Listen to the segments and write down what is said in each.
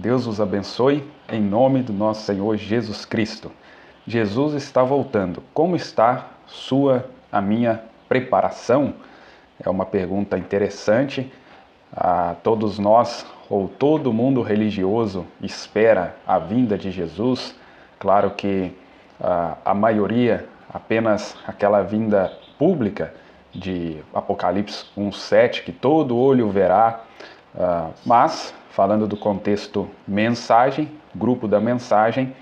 Deus os abençoe em nome do nosso Senhor Jesus Cristo. Jesus está voltando. Como está a minha preparação? É uma pergunta interessante. Todos nós, ou todo mundo religioso, espera a vinda de Jesus. Claro que a maioria, apenas aquela vinda pública de Apocalipse 1:7, que todo olho verá, mas falando do contexto mensagem, grupo da mensagem,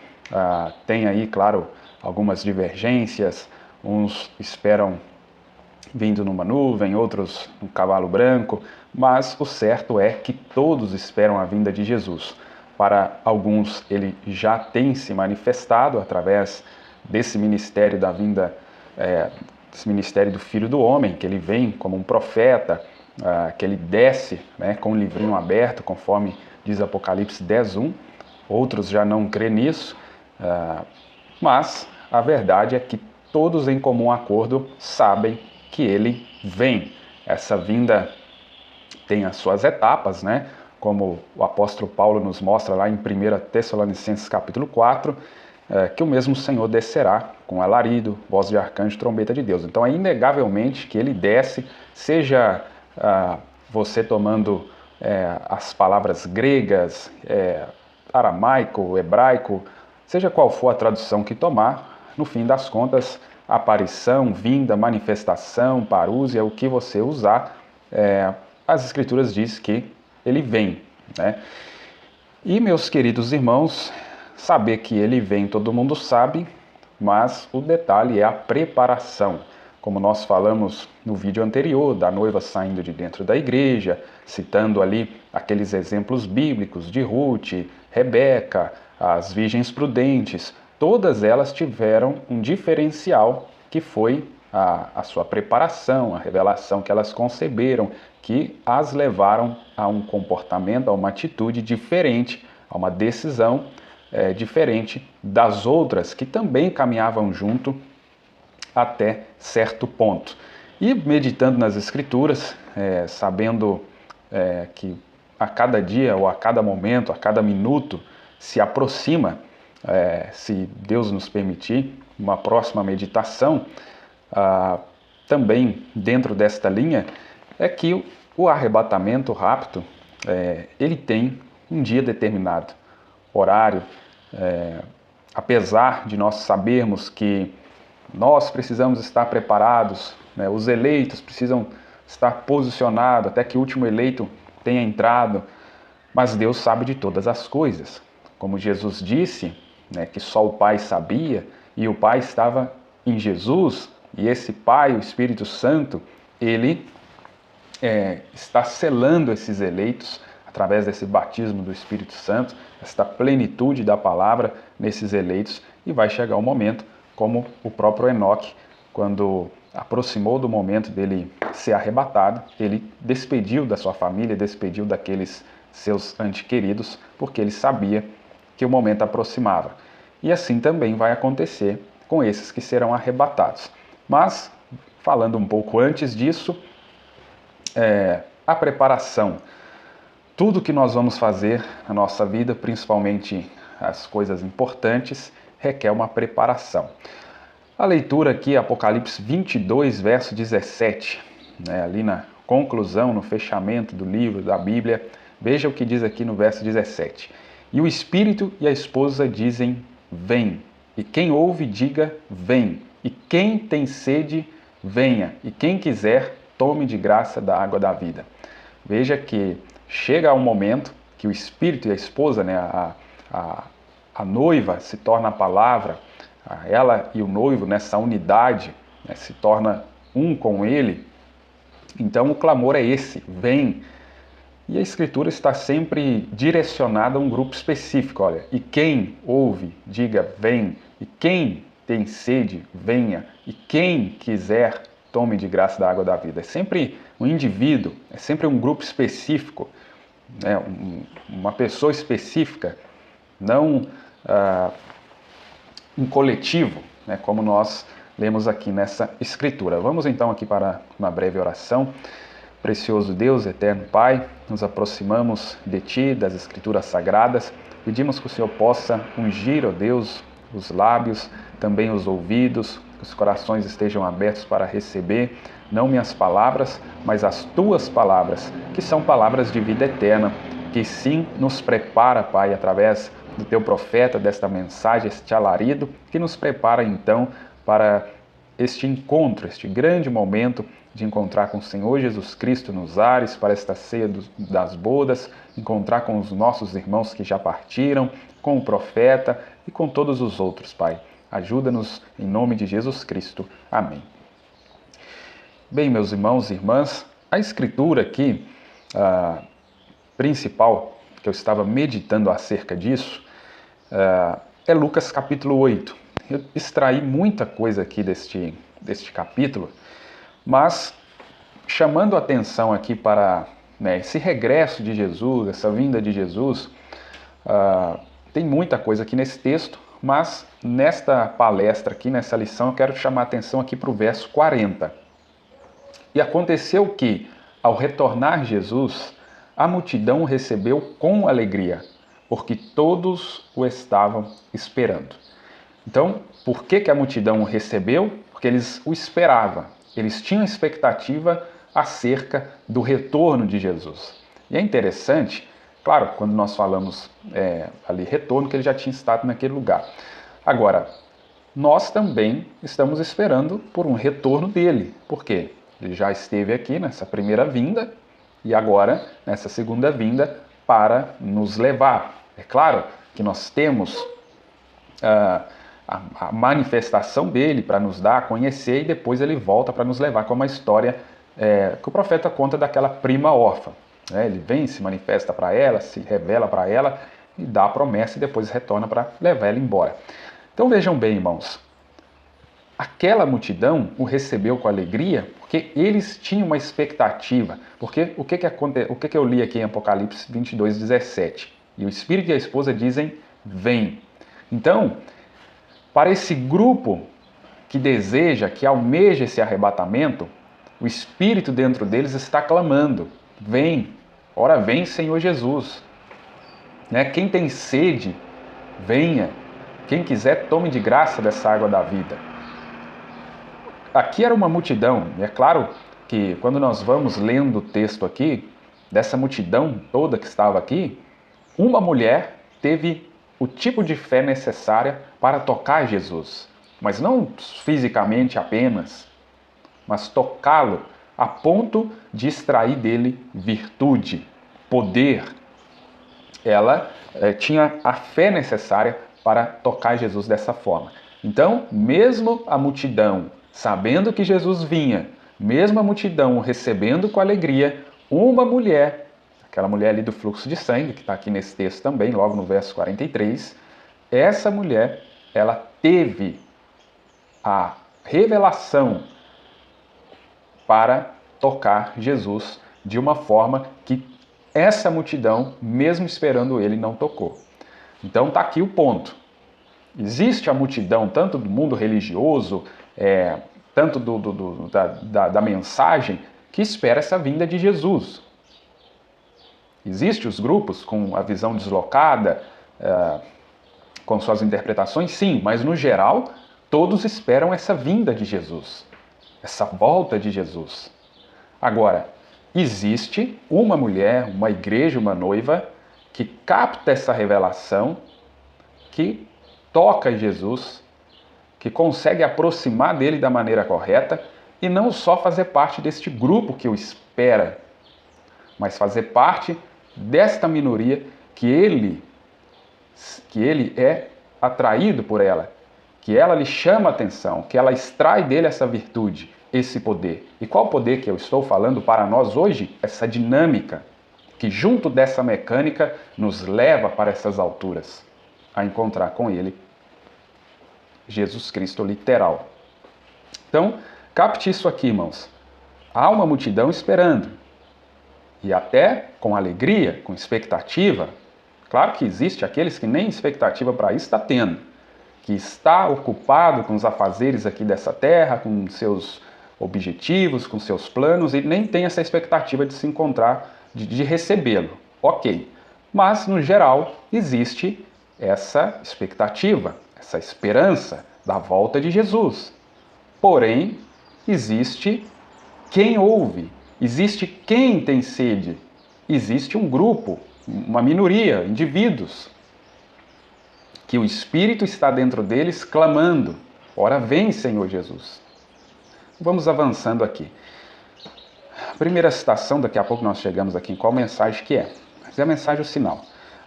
tem aí, claro, algumas divergências. Uns esperam vindo numa nuvem, outros num cavalo branco, mas o certo é que todos esperam a vinda de Jesus. Para alguns, ele já tem se manifestado através desse ministério da vinda, desse ministério do Filho do Homem, que ele vem como um profeta, que ele desce, com o livrinho aberto, conforme diz Apocalipse 10:1. Outros já não crêem nisso, mas a verdade é que todos em comum acordo sabem que ele vem. Essa vinda tem as suas etapas, como o apóstolo Paulo nos mostra lá em 1 Tessalonicenses capítulo 4, que o mesmo Senhor descerá com alarido, voz de arcanjo, trombeta de Deus. Então é inegavelmente que ele desce, seja você tomando as palavras gregas, aramaico, hebraico, seja qual for a tradução que tomar, no fim das contas, aparição, vinda, manifestação, parúzia, o que você usar, as Escrituras dizem que ele vem. E, meus queridos irmãos, saber que ele vem todo mundo sabe, mas o detalhe é a preparação. Como nós falamos no vídeo anterior, da noiva saindo de dentro da igreja, citando ali aqueles exemplos bíblicos de Ruth, Rebeca, as virgens prudentes, todas elas tiveram um diferencial que foi a sua preparação, a revelação que elas conceberam, que as levaram a um comportamento, a uma atitude diferente, a uma decisão diferente das outras que também caminhavam junto até certo ponto. E meditando nas Escrituras, sabendo que a cada dia ou a cada momento, a cada minuto se aproxima, se Deus nos permitir, uma próxima meditação, também dentro desta linha, é que o arrebatamento, o rapto, ele tem um dia determinado, horário, apesar de nós sabermos que nós precisamos estar preparados, os eleitos precisam estar posicionados até que o último eleito tenha entrado, mas Deus sabe de todas as coisas. Como Jesus disse, que só o Pai sabia, e o Pai estava em Jesus, e esse Pai, o Espírito Santo, ele está selando esses eleitos através desse batismo do Espírito Santo, esta plenitude da palavra nesses eleitos, e vai chegar o momento, como o próprio Enoque, quando aproximou do momento dele ser arrebatado, ele despediu da sua família, despediu daqueles seus antequeridos, porque ele sabia que o momento aproximava. E assim também vai acontecer com esses que serão arrebatados. Mas, falando um pouco antes disso, a preparação. Tudo que nós vamos fazer na nossa vida, principalmente as coisas importantes, requer uma preparação. A leitura aqui, Apocalipse 22, verso 17, ali na conclusão, no fechamento do livro da Bíblia, veja o que diz aqui no verso 17. E o Espírito e a esposa dizem, vem. E quem ouve, diga, vem. E quem tem sede, venha. E quem quiser, tome de graça da água da vida. Veja que chega um momento que o Espírito e a esposa, a noiva se torna a palavra, ela e o noivo nessa unidade, se torna um com ele. Então o clamor é esse, vem. E a Escritura está sempre direcionada a um grupo específico. Olha, e quem ouve, diga, vem. E quem tem sede, venha. E quem quiser, tome de graça da água da vida. É sempre um indivíduo, é sempre um grupo específico, uma pessoa específica, não um coletivo, como nós lemos aqui nessa Escritura. Vamos então aqui para uma breve oração. Precioso Deus, eterno Pai, nos aproximamos de Ti, das Escrituras Sagradas. Pedimos que o Senhor possa ungir, ó Deus, os lábios, também os ouvidos, que os corações estejam abertos para receber, não minhas palavras, mas as Tuas palavras, que são palavras de vida eterna, que sim nos prepara, Pai, através do Teu profeta, desta mensagem, este alarido, que nos prepara então para este encontro, este grande momento de encontrar com o Senhor Jesus Cristo nos ares, para esta ceia das bodas, encontrar com os nossos irmãos que já partiram, com o profeta e com todos os outros, Pai. Ajuda-nos em nome de Jesus Cristo. Amém. Bem, meus irmãos e irmãs, a escritura aqui, principal, que eu estava meditando acerca disso, é Lucas capítulo 8. Eu extraí muita coisa aqui deste capítulo, mas chamando a atenção aqui para esse regresso de Jesus, essa vinda de Jesus, tem muita coisa aqui nesse texto, mas nesta palestra aqui, nessa lição, eu quero chamar a atenção aqui para o verso 40. E aconteceu que, ao retornar Jesus, a multidão o recebeu com alegria, porque todos o estavam esperando. Então, por que a multidão o recebeu? Porque eles o esperavam. Eles tinham expectativa acerca do retorno de Jesus. E é interessante, claro, quando nós falamos ali retorno, que ele já tinha estado naquele lugar. Agora, nós também estamos esperando por um retorno dele. Por quê? Ele já esteve aqui nessa primeira vinda e agora nessa segunda vinda para nos levar. É claro que nós temos a manifestação dele para nos dar a conhecer e depois ele volta para nos levar, como a história que o profeta conta daquela prima órfã. Ele vem, se manifesta para ela, se revela para ela e dá a promessa e depois retorna para levar ela embora. Então vejam bem, irmãos, aquela multidão o recebeu com alegria porque eles tinham uma expectativa. Porque o que eu li aqui em Apocalipse 22, 17? E o Espírito e a esposa dizem, vem. Então, para esse grupo que deseja, que almeja esse arrebatamento, o Espírito dentro deles está clamando, vem, ora vem Senhor Jesus. Quem tem sede, venha. Quem quiser, tome de graça dessa água da vida. Aqui era uma multidão, e é claro que quando nós vamos lendo o texto aqui, dessa multidão toda que estava aqui, uma mulher teve o tipo de fé necessária para tocar Jesus. Mas não fisicamente apenas, mas tocá-lo a ponto de extrair dele virtude, poder. Ela tinha a fé necessária para tocar Jesus dessa forma. Então, mesmo a multidão sabendo que Jesus vinha, mesmo a multidão o recebendo com alegria, uma mulher, aquela mulher ali do fluxo de sangue, que está aqui nesse texto também, logo no verso 43, essa mulher, ela teve a revelação para tocar Jesus de uma forma que essa multidão, mesmo esperando ele, não tocou. Então está aqui o ponto. Existe a multidão, tanto do mundo religioso, tanto da mensagem, que espera essa vinda de Jesus. Existem os grupos com a visão deslocada, com suas interpretações, sim, mas no geral, todos esperam essa vinda de Jesus, essa volta de Jesus. Agora, existe uma mulher, uma igreja, uma noiva, que capta essa revelação, que toca Jesus, que consegue aproximar dele da maneira correta e não só fazer parte deste grupo que o espera, mas fazer parte desta minoria que ele é atraído por ela, que ela lhe chama a atenção, que ela extrai dele essa virtude, esse poder. E qual poder que eu estou falando para nós hoje? Essa dinâmica que junto dessa mecânica nos leva para essas alturas, a encontrar com ele Jesus Cristo literal. Então, capte isso aqui, irmãos. Há uma multidão esperando. E até com alegria, com expectativa. Claro que existe aqueles que nem expectativa para isso está tendo. Que está ocupado com os afazeres aqui dessa terra, com seus objetivos, com seus planos e nem tem essa expectativa de se encontrar, de recebê-lo. Ok. Mas, no geral, existe essa expectativa, essa esperança da volta de Jesus. Porém, existe quem ouve, existe quem tem sede, existe um grupo, uma minoria, indivíduos, que o Espírito está dentro deles clamando: ora vem, Senhor Jesus. Vamos avançando aqui. Primeira citação, daqui a pouco nós chegamos aqui em qual mensagem que é. Mas é a mensagem, o sinal.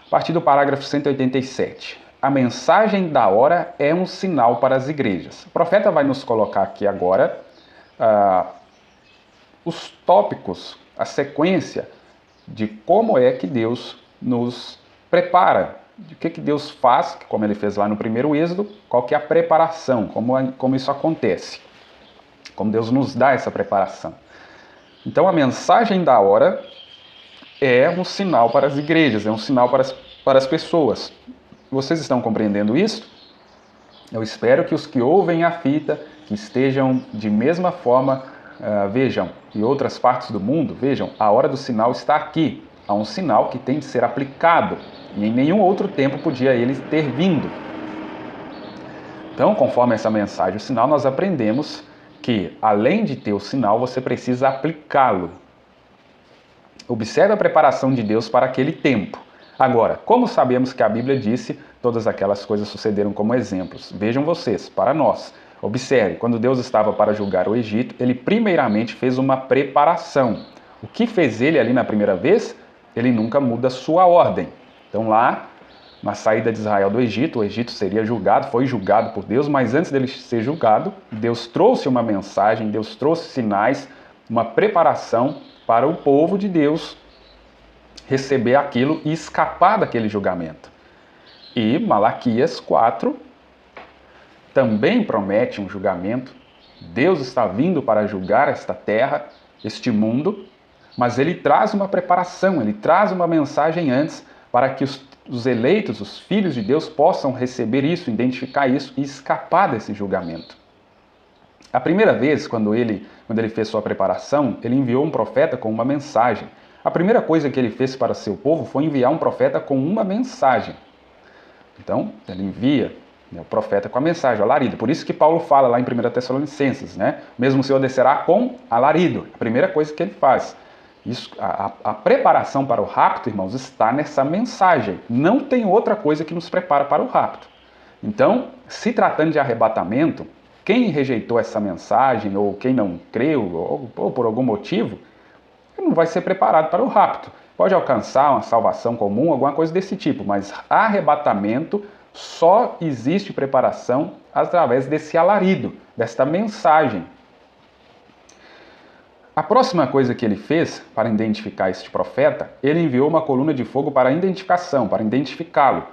A partir do parágrafo 187. A mensagem da hora é um sinal para as igrejas. O profeta vai nos colocar aqui agora os tópicos, a sequência de como é que Deus nos prepara, de que Deus faz, como ele fez lá no primeiro Êxodo, qual que é a preparação, como isso acontece, como Deus nos dá essa preparação. Então a mensagem da hora é um sinal para as igrejas, é um sinal para as pessoas. Vocês estão compreendendo isso? Eu espero que os que ouvem a fita, que estejam de mesma forma, vejam, em outras partes do mundo, vejam, a hora do sinal está aqui. Há um sinal que tem de ser aplicado e em nenhum outro tempo podia ele ter vindo. Então, conforme essa mensagem, o sinal, nós aprendemos que, além de ter o sinal, você precisa aplicá-lo. Observe a preparação de Deus para aquele tempo. Agora, como sabemos que a Bíblia disse, todas aquelas coisas sucederam como exemplos. Vejam vocês, para nós. Observe, quando Deus estava para julgar o Egito, ele primeiramente fez uma preparação. O que fez ele ali na primeira vez? Ele nunca muda sua ordem. Então lá, na saída de Israel do Egito, o Egito seria julgado, foi julgado por Deus, mas antes dele ser julgado, Deus trouxe uma mensagem, Deus trouxe sinais, uma preparação para o povo de Deus receber aquilo e escapar daquele julgamento. E Malaquias 4 também promete um julgamento. Deus está vindo para julgar esta terra, este mundo, mas ele traz uma preparação, ele traz uma mensagem antes para que os eleitos, os filhos de Deus, possam receber isso, identificar isso e escapar desse julgamento. A primeira vez, quando ele fez sua preparação, ele enviou um profeta com uma mensagem. A primeira coisa que ele fez para seu povo foi enviar um profeta com uma mensagem. Então, ele envia o profeta com a mensagem, o alarido. Por isso que Paulo fala lá em 1 Tessalonicenses, né? Mesmo o Senhor descerá com alarido. A primeira coisa que ele faz. Isso, a preparação para o rapto, irmãos, está nessa mensagem. Não tem outra coisa que nos prepara para o rapto. Então, se tratando de arrebatamento, quem rejeitou essa mensagem, ou quem não creu, ou por algum motivo, não vai ser preparado para o rapto. Pode alcançar uma salvação comum, alguma coisa desse tipo, mas arrebatamento só existe preparação através desse alarido, desta mensagem. A próxima coisa que ele fez para identificar este profeta, ele enviou uma coluna de fogo para a identificação, para identificá-lo.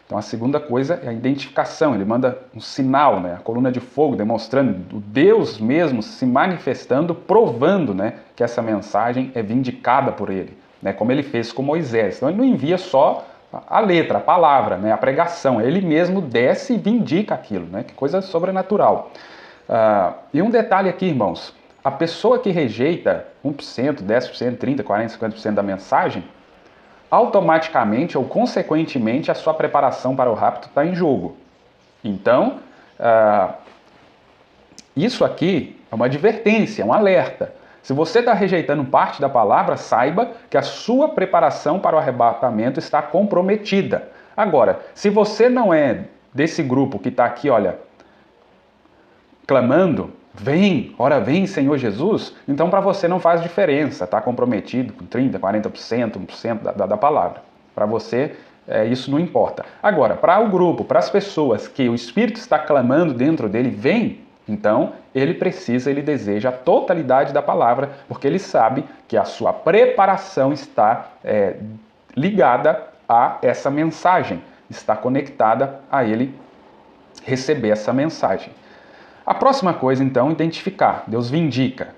Então a segunda coisa é a identificação, ele manda um sinal, né? A coluna de fogo, demonstrando o Deus mesmo se manifestando, provando, né, que essa mensagem é vindicada por ele, né, como ele fez com Moisés. Então ele não envia só a letra, a palavra, né, a pregação, ele mesmo desce e vindica aquilo, né? Que coisa sobrenatural. E um detalhe aqui, irmãos, a pessoa que rejeita 1%, 10%, 30%, 40%, 50% da mensagem, automaticamente ou consequentemente a sua preparação para o rapto está em jogo. Então, isso aqui é uma advertência, um alerta. Se você está rejeitando parte da palavra, saiba que a sua preparação para o arrebatamento está comprometida. Agora, se você não é desse grupo que está aqui, olha, clamando, vem, ora vem, Senhor Jesus, então para você não faz diferença, está comprometido com 30%, 40%, 1% da palavra. Para você, isso não importa. Agora, para o grupo, para as pessoas que o Espírito está clamando dentro dele, vem, então ele deseja a totalidade da palavra, porque ele sabe que a sua preparação está ligada a essa mensagem, está conectada a ele receber essa mensagem. A próxima coisa, então, identificar. Deus vindica.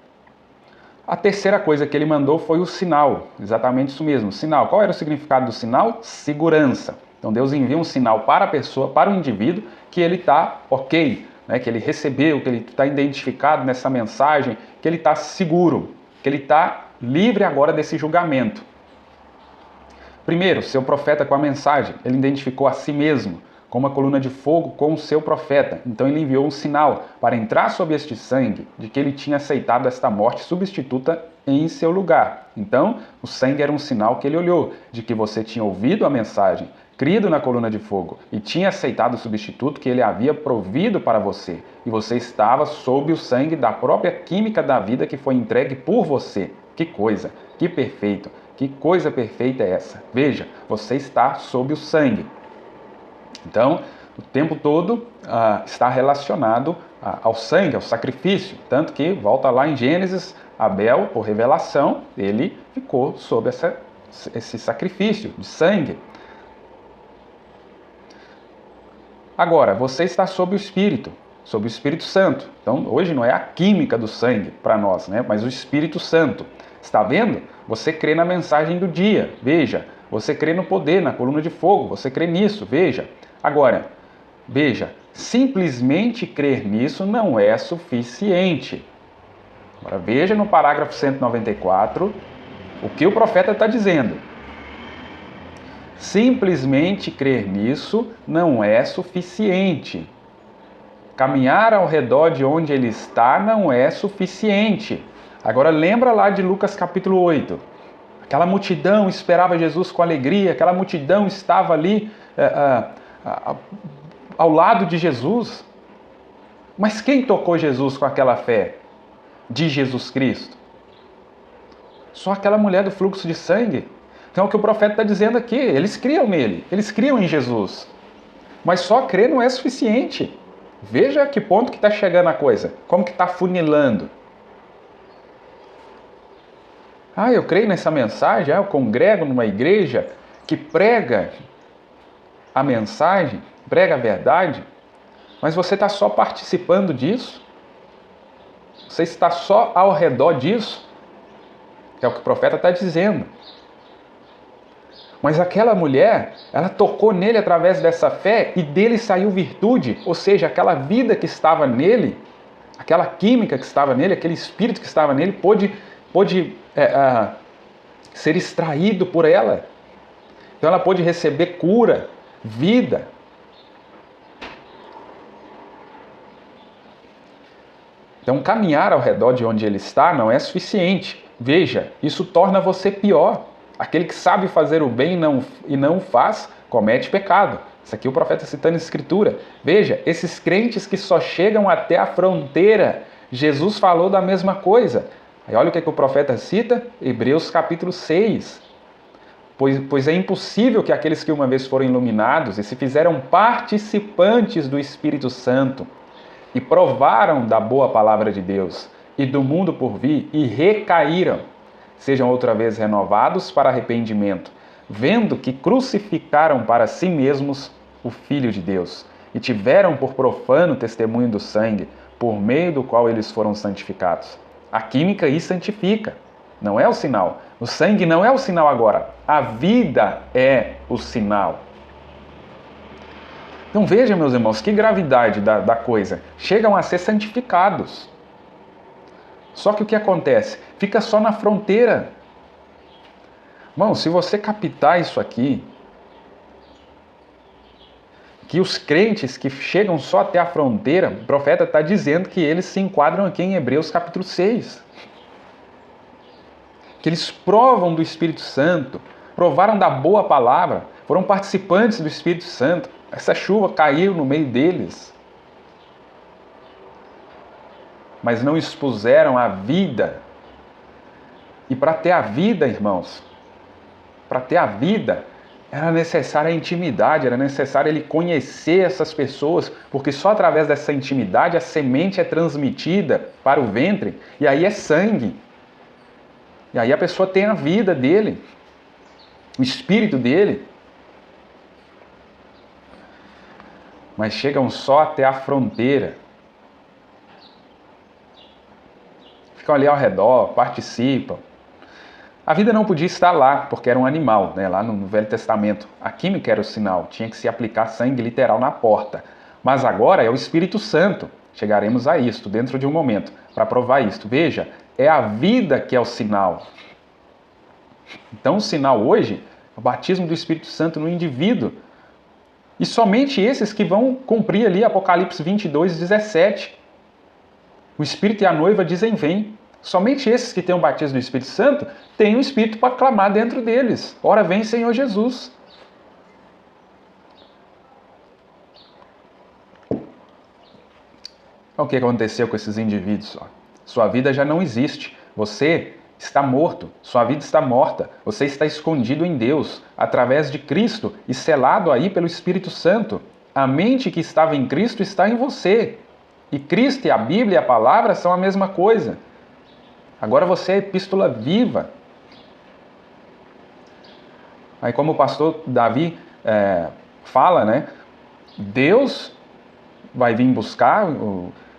A terceira coisa que ele mandou foi o sinal. Exatamente isso mesmo, sinal. Qual era o significado do sinal? Segurança. Então Deus envia um sinal para a pessoa, para o indivíduo, que ele está ok. né, que ele recebeu, que ele está identificado nessa mensagem, que ele está seguro, que ele está livre agora desse julgamento. Primeiro, seu profeta com a mensagem, ele identificou a si mesmo como uma coluna de fogo com o seu profeta. Então ele enviou um sinal para entrar sob este sangue de que ele tinha aceitado esta morte substituta em seu lugar. Então, o sangue era um sinal que ele olhou, de que você tinha ouvido a mensagem, crido na coluna de fogo e tinha aceitado o substituto que ele havia provido para você. E você estava sob o sangue da própria química da vida que foi entregue por você. Que coisa, que perfeito, que coisa perfeita é essa. Veja, você está sob o sangue. Então, o tempo todo está relacionado ao sangue, ao sacrifício. Tanto que, volta lá em Gênesis, Abel, por revelação, ele ficou sob esse sacrifício de sangue. Agora, você está sob o Espírito Santo. Então, hoje não é a química do sangue para nós, né? Mas o Espírito Santo. Está vendo? Você crê na mensagem do dia, veja. Você crê no poder, na coluna de fogo, você crê nisso, veja. Agora, veja, simplesmente crer nisso não é suficiente. Agora, veja no parágrafo 194 o que o profeta está dizendo. Simplesmente crer nisso não é suficiente. Caminhar ao redor de onde ele está não é suficiente. Agora lembra lá de Lucas capítulo 8. Aquela multidão esperava Jesus com alegria, aquela multidão estava ali ao lado de Jesus. Mas quem tocou Jesus com aquela fé de Jesus Cristo? Só aquela mulher do fluxo de sangue. Então é o que o profeta está dizendo aqui, eles criam nele, eles criam em Jesus. Mas só crer não é suficiente. Veja a que ponto que está chegando a coisa, como que está funilando. Eu creio nessa mensagem, eu congrego numa igreja que prega a mensagem, prega a verdade, mas você está só participando disso? Você está só ao redor disso? Que é o que o profeta está dizendo. Mas aquela mulher, ela tocou nele através dessa fé e dele saiu virtude, ou seja, aquela vida que estava nele, aquela química que estava nele, aquele espírito que estava nele, pôde ser extraído por ela. Então ela pôde receber cura, vida. Então caminhar ao redor de onde ele está não é suficiente. Veja, isso torna você pior. Aquele que sabe fazer o bem e não faz, comete pecado. Isso aqui o profeta citando a Escritura. Veja, esses crentes que só chegam até a fronteira, Jesus falou da mesma coisa. Aí olha o que o profeta cita, Hebreus capítulo 6. Pois é impossível que aqueles que uma vez foram iluminados e se fizeram participantes do Espírito Santo e provaram da boa palavra de Deus e do mundo por vir e recaíram, sejam outra vez renovados para arrependimento, vendo que crucificaram para si mesmos o Filho de Deus e tiveram por profano testemunho do sangue, por meio do qual eles foram santificados. A química aí santifica, não é o sinal. O sangue não é o sinal agora, a vida é o sinal. Então veja, meus irmãos, que gravidade da coisa. Chegam a ser santificados. Só que o que acontece? Fica só na fronteira. Irmão, se você captar isso aqui, que os crentes que chegam só até a fronteira, o profeta está dizendo que eles se enquadram aqui em Hebreus capítulo 6. Que eles provam do Espírito Santo, provaram da boa palavra, foram participantes do Espírito Santo. Essa chuva caiu no meio deles. Mas não expuseram a vida. E para ter a vida, irmãos, para ter a vida, era necessária a intimidade, era necessário ele conhecer essas pessoas, porque só através dessa intimidade a semente é transmitida para o ventre, e aí é sangue. E aí a pessoa tem a vida dele, o espírito dele. Mas chegam só até a fronteira. Ficam ali ao redor, participam. A vida não podia estar lá, porque era um animal, né? Lá no Velho Testamento. A química era o sinal, tinha que se aplicar sangue literal na porta. Mas agora é o Espírito Santo. Chegaremos a isto dentro de um momento, para provar isto. Veja, é a vida que é o sinal. Então o sinal hoje é o batismo do Espírito Santo no indivíduo. E somente esses que vão cumprir ali Apocalipse 22, 17. O Espírito e a noiva dizem vem. Somente esses que têm o batismo do Espírito Santo têm o Espírito para clamar dentro deles. Ora vem, Senhor Jesus. Olha o que aconteceu com esses indivíduos. Sua vida já não existe. Você está morto. Sua vida está morta. Você está escondido em Deus, através de Cristo e selado aí pelo Espírito Santo. A mente que estava em Cristo está em você. E Cristo e a Bíblia e a palavra são a mesma coisa. Agora você é epístola viva. Aí como o pastor Davi fala, né? Deus vai vir buscar,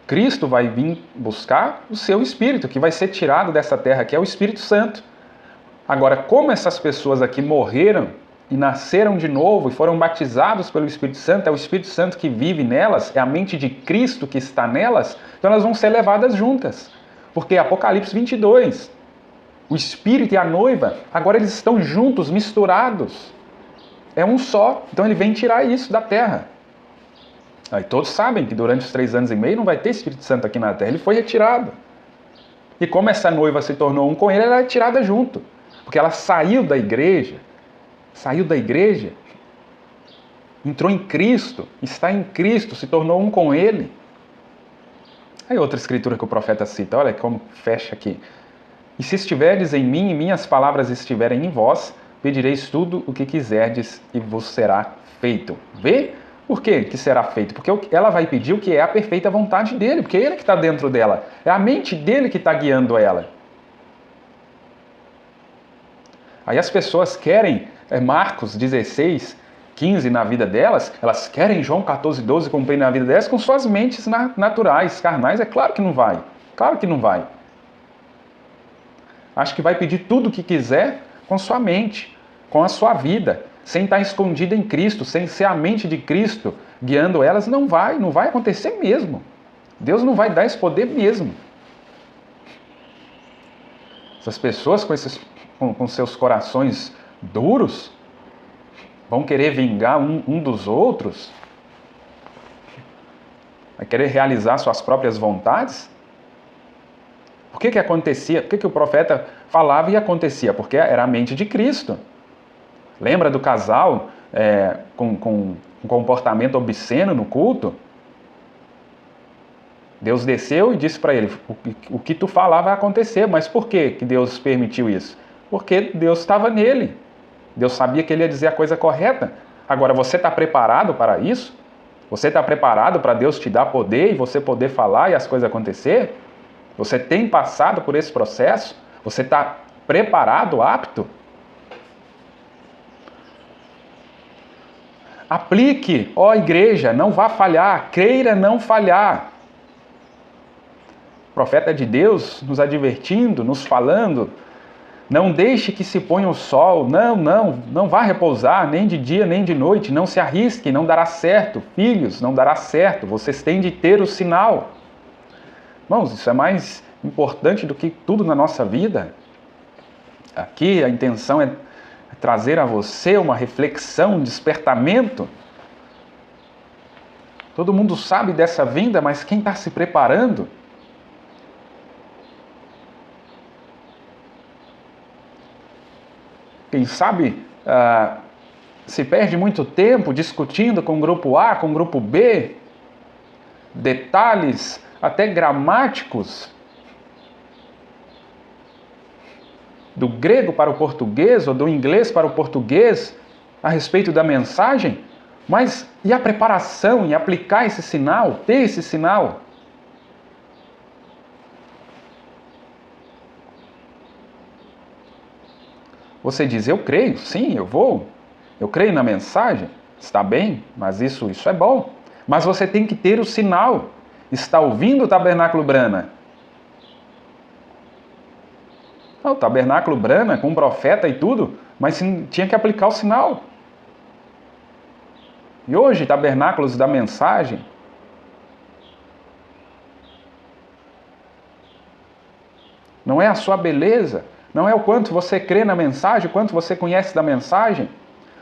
Cristo vai vir buscar o seu Espírito, que vai ser tirado dessa terra, que é o Espírito Santo. Agora, como essas pessoas aqui morreram e nasceram de novo e foram batizados pelo Espírito Santo, é o Espírito Santo que vive nelas, é a mente de Cristo que está nelas, então elas vão ser levadas juntas. Porque Apocalipse 22, o Espírito e a noiva, agora eles estão juntos, misturados. É um só, então ele vem tirar isso da terra. Aí todos sabem que durante os 3 anos e meio não vai ter Espírito Santo aqui na terra, ele foi retirado. E como essa noiva se tornou um com ele, ela é tirada junto. Porque ela saiu da igreja, entrou em Cristo, está em Cristo, se tornou um com ele. Aí outra escritura que o profeta cita, olha como fecha aqui. E se estiverdes em mim e minhas palavras estiverem em vós, pedireis tudo o que quiserdes e vos será feito. Vê? Por quê que será feito? Porque ela vai pedir o que é a perfeita vontade dele, porque é ele que está dentro dela. É a mente dele que está guiando ela. Aí as pessoas querem Marcos 16, 15 na vida delas, elas querem João 14, 12 cumprir na vida delas com suas mentes naturais, carnais. É claro que não vai. Claro que não vai. Acho que vai pedir tudo o que quiser com sua mente, com a sua vida, sem estar escondida em Cristo, sem ser a mente de Cristo guiando elas. Não vai acontecer mesmo. Deus não vai dar esse poder mesmo. Essas pessoas com seus corações duros vão querer vingar um dos outros, vai querer realizar suas próprias vontades. Por que acontecia? Por que o profeta falava e acontecia? Porque era a mente de Cristo. Lembra do casal com um comportamento obsceno no culto? Deus desceu e disse para ele, o que tu falar vai acontecer. Mas por que Deus permitiu isso? Porque Deus estava nele. Deus sabia que ele ia dizer a coisa correta. Agora, você está preparado para isso? Você está preparado para Deus te dar poder e você poder falar e as coisas acontecer? Você tem passado por esse processo? Você está preparado, apto? Aplique, ó igreja, não vá falhar, queira não falhar. O profeta de Deus nos advertindo, nos falando, não deixe que se ponha o sol, não vá repousar, nem de dia nem de noite, não se arrisque, não dará certo. Filhos, não dará certo, vocês têm de ter o sinal. Irmãos, isso é mais importante do que tudo na nossa vida. Aqui a intenção é trazer a você uma reflexão, um despertamento. Todo mundo sabe dessa vinda, mas quem está se preparando? Quem sabe se perde muito tempo discutindo com o grupo A, com o grupo B, detalhes até gramáticos, do grego para o português ou do inglês para o português a respeito da mensagem, mas e a preparação em aplicar esse sinal, ter esse sinal? Você diz, eu creio, sim, eu creio na mensagem, está bem, mas isso é bom. Mas você tem que ter o sinal. Está ouvindo o Tabernáculo Brana? O Tabernáculo Brana, com um profeta e tudo, mas tinha que aplicar o sinal. E hoje, tabernáculos da mensagem, não é a sua beleza, não é o quanto você crê na mensagem, o quanto você conhece da mensagem,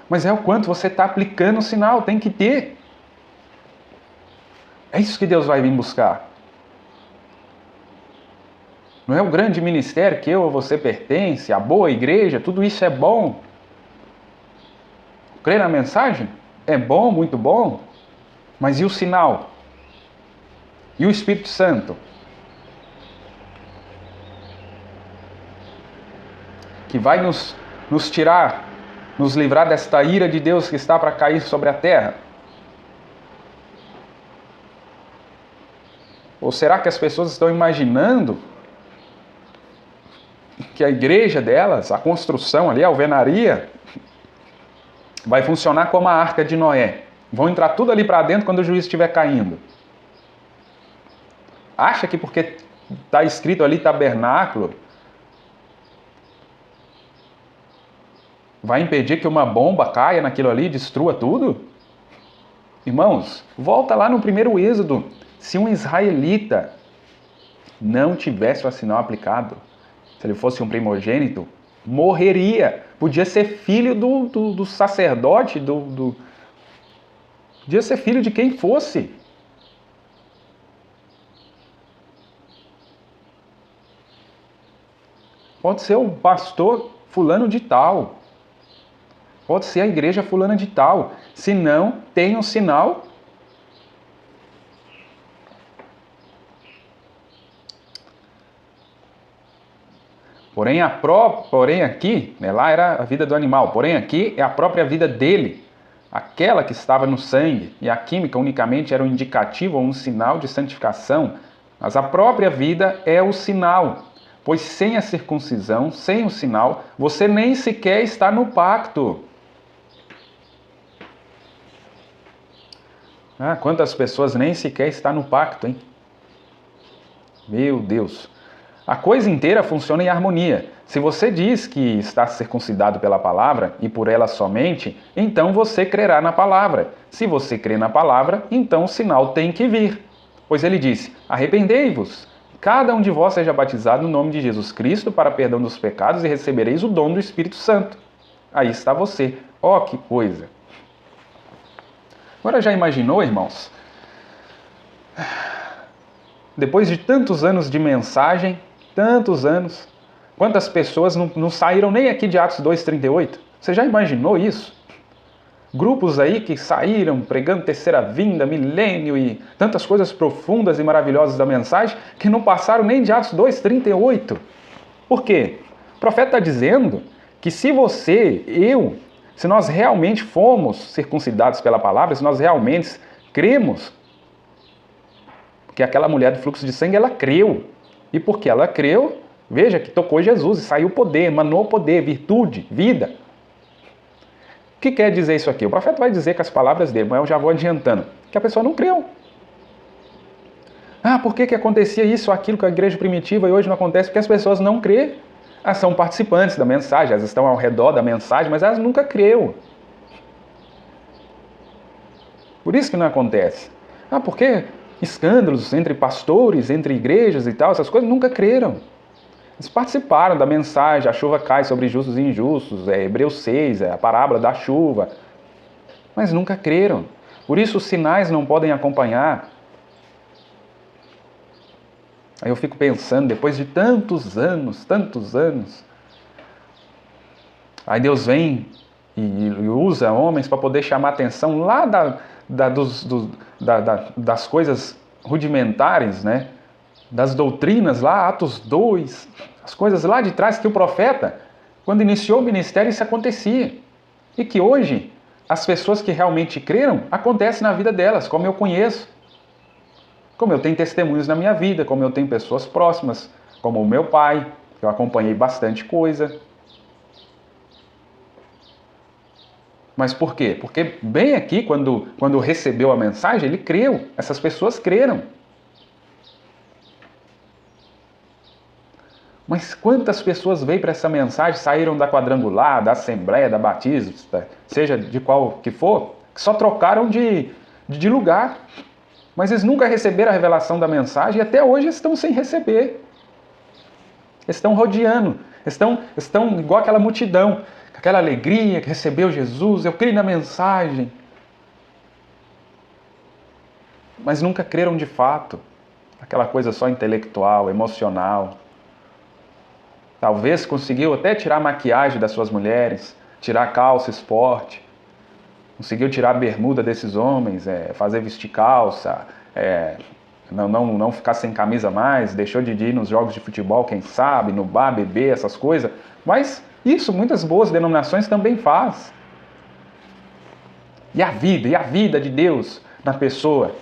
mas é o quanto você está aplicando o sinal, tem que ter. É isso que Deus vai vir buscar. Não é o grande ministério que eu ou você pertence, a boa igreja, tudo isso é bom. Crer na mensagem é bom, muito bom, mas e o sinal? E o Espírito Santo? Que vai nos tirar, nos livrar desta ira de Deus que está para cair sobre a terra? Ou será que as pessoas estão imaginando que a igreja delas, a construção ali, a alvenaria, vai funcionar como a arca de Noé? Vão entrar tudo ali para dentro quando o juízo estiver caindo. Acha que porque está escrito ali tabernáculo, vai impedir que uma bomba caia naquilo ali e destrua tudo? Irmãos, volta lá no primeiro Êxodo. Se um israelita não tivesse o sinal aplicado, se ele fosse um primogênito, morreria. Podia ser filho do sacerdote, podia ser filho de quem fosse. Pode ser o pastor fulano de tal. Pode ser a igreja fulana de tal. Se não tem um sinal, porém aqui, né, lá era a vida do animal, porém aqui é a própria vida dele, aquela que estava no sangue, e a química unicamente era um indicativo ou um sinal de santificação, mas a própria vida é o sinal, pois sem a circuncisão, sem o sinal, você nem sequer está no pacto. Ah, quantas pessoas nem sequer estão no pacto, hein? Meu Deus! A coisa inteira funciona em harmonia. Se você diz que está circuncidado pela palavra e por ela somente, então você crerá na palavra. Se você crê na palavra, então o sinal tem que vir. Pois ele disse: arrependei-vos, cada um de vós seja batizado no nome de Jesus Cristo para perdão dos pecados e recebereis o dom do Espírito Santo. Aí está você. Ó, que coisa! Agora já imaginou, irmãos? Depois de tantos anos de mensagem, tantos anos, quantas pessoas não saíram nem aqui de Atos 2,38? Você já imaginou isso? Grupos aí que saíram pregando terceira vinda, milênio e tantas coisas profundas e maravilhosas da mensagem que não passaram nem de Atos 2,38. Por quê? O profeta está dizendo que se você, se nós realmente fomos circuncidados pela palavra, se nós realmente cremos, porque aquela mulher do fluxo de sangue, ela creu. E porque ela creu, veja que tocou Jesus e saiu poder, emanou poder, virtude, vida. O que quer dizer isso aqui? O profeta vai dizer com as palavras dele, mas eu já vou adiantando, que a pessoa não creu. Ah, por que acontecia isso ou aquilo com a igreja primitiva e hoje não acontece? Porque as pessoas não crêem. Elas são participantes da mensagem, elas estão ao redor da mensagem, mas elas nunca creu. Por isso que não acontece. Ah, por que escândalos entre pastores, entre igrejas e tal, essas coisas nunca creram. Eles participaram da mensagem, a chuva cai sobre justos e injustos, Hebreus 6, a parábola da chuva, mas nunca creram. Por isso os sinais não podem acompanhar. Aí eu fico pensando, depois de tantos anos, aí Deus vem e usa homens para poder chamar a atenção lá das coisas rudimentares, né? Das doutrinas lá, Atos 2, as coisas lá de trás que o profeta, quando iniciou o ministério, isso acontecia. E que hoje, as pessoas que realmente creram, acontece na vida delas, como eu conheço. Como eu tenho testemunhos na minha vida, como eu tenho pessoas próximas, como o meu pai, que eu acompanhei bastante coisa. Mas por quê? Porque bem aqui, quando recebeu a mensagem, ele creu. Essas pessoas creram. Mas quantas pessoas veio para essa mensagem, saíram da quadrangular, da assembleia, da batista, seja de qual que for, que só trocaram de lugar. Mas eles nunca receberam a revelação da mensagem e até hoje estão sem receber. Eles estão rodeando, estão igual aquela multidão, com aquela alegria que recebeu Jesus, eu creio na mensagem. Mas nunca creram de fato. Aquela coisa só intelectual, emocional. Talvez conseguiu até tirar a maquiagem das suas mulheres, tirar a calça esporte, conseguiu tirar a bermuda desses homens, fazer vestir calça, não ficar sem camisa mais, deixou de ir nos jogos de futebol, quem sabe, no bar, beber, essas coisas. Mas isso muitas boas denominações também faz. E a vida de Deus na pessoa,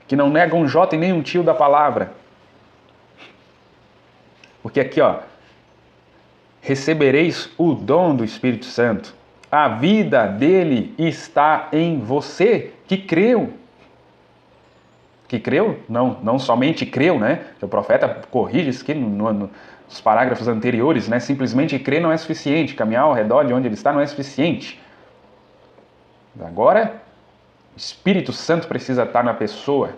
que não nega um jota e nem um tio da palavra. Porque aqui, recebereis o dom do Espírito Santo. A vida dele está em você, que creu. Que creu? Não somente creu, né? O profeta corrige isso aqui nos parágrafos anteriores, né? Simplesmente crer não é suficiente. Caminhar ao redor de onde ele está não é suficiente. Agora, o Espírito Santo precisa estar na pessoa.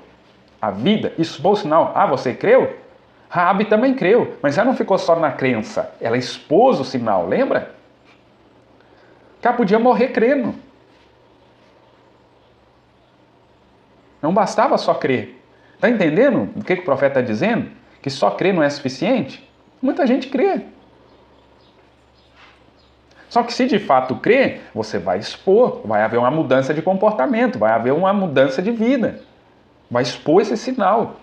A vida, isso foi o sinal. Você creu? Raabe também creu, mas ela não ficou só na crença. Ela expôs o sinal, lembra? Ela podia morrer crendo. Não bastava só crer. Está entendendo o que o profeta está dizendo? Que só crer não é suficiente? Muita gente crê. Só que se de fato crer, você vai expor, vai haver uma mudança de comportamento, vai haver uma mudança de vida. Vai expor esse sinal.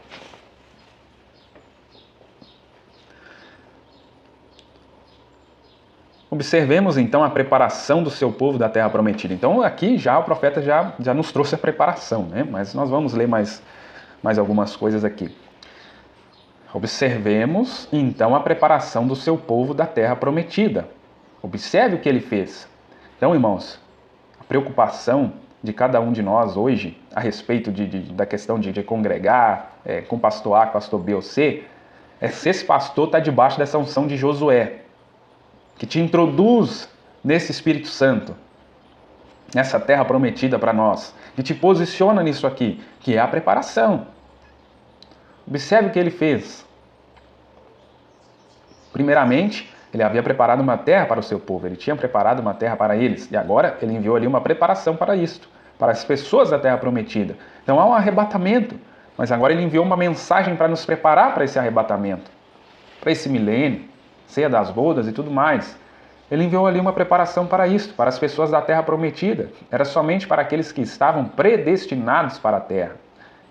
Observemos então a preparação do seu povo da terra prometida. Então aqui já o profeta já nos trouxe a preparação, né? Mas nós vamos ler mais algumas coisas aqui. Observemos então a preparação do seu povo da terra prometida. Observe o que ele fez. Então, irmãos, a preocupação de cada um de nós hoje a respeito da questão de congregar com pastor A, pastor B ou C, é se esse pastor está debaixo dessa unção de Josué, que te introduz nesse Espírito Santo, nessa terra prometida para nós, que te posiciona nisso aqui, que é a preparação. Observe o que ele fez. Primeiramente, ele havia preparado uma terra para o seu povo, ele tinha preparado uma terra para eles, e agora ele enviou ali uma preparação para isto, para as pessoas da terra prometida. Então há um arrebatamento, mas agora ele enviou uma mensagem para nos preparar para esse arrebatamento, para esse milênio, ceia das bodas e tudo mais. Ele enviou ali uma preparação para isto, para as pessoas da terra prometida. Era somente para aqueles que estavam predestinados para a terra.